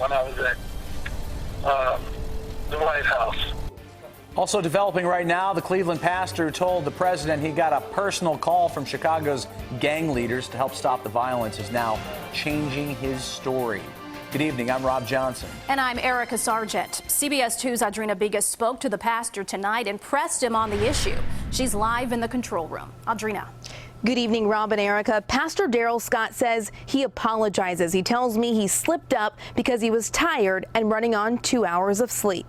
when I was at the White House. Also developing right now, the Cleveland pastor told the president he got a personal call from Chicago's gang leaders to help stop the violence is now changing his story. Good evening, I'm Rob Johnson. And I'm Erica Sargent. CBS 2's Audrina Bigas spoke to the pastor tonight and pressed him on the issue. She's live in the control room. Audrina. Good evening, Rob and Erica. Pastor Darrell Scott says he apologizes. He tells me he slipped up because he was tired and running on 2 hours of sleep.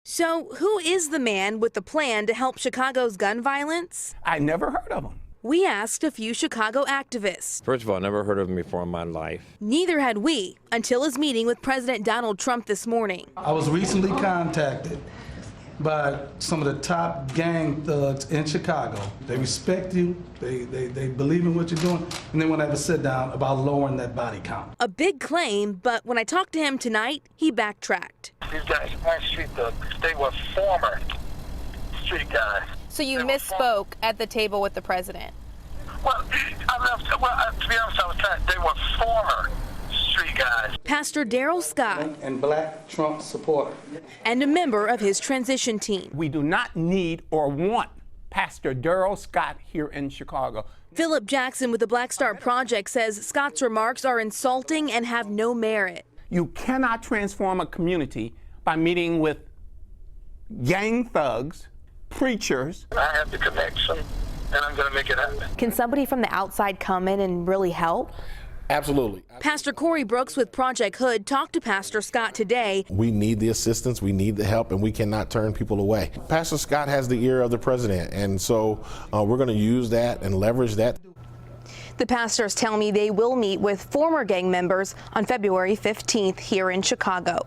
So who is the man with the plan to help Chicago's gun violence? I never heard of him. We asked a few Chicago activists. First of all, I never heard of him before in my life. Neither had we until his meeting with President Donald Trump this morning. I was recently contacted by some of the top gang thugs in Chicago. They respect you, they believe in what you're doing, and they want to have a sit down about lowering that body count. A big claim, but when I talked to him tonight, he backtracked. These guys aren't street thugs. They were former street guys. So you misspoke at the table with the president? Well, to be honest, I was trying. They were former street guys. Pastor Darrell Scott, And black Trump supporter. and a member of his transition team. We do not need or want Pastor Darrell Scott here in Chicago. Philip Jackson with the Black Star Project says Scott's remarks are insulting and have no merit. You cannot transform a community by meeting with gang thugs, preachers. I have the connection, and I'm going to make it happen. Can somebody from the outside come in and really help? Absolutely. Pastor Corey Brooks with Project Hood talked to Pastor Scott today. We need the assistance, we need the help, and we cannot turn people away. Pastor Scott has the ear of the president, and so we're going to use that and leverage that. The pastors tell me they will meet with former gang members on February 15th here in Chicago.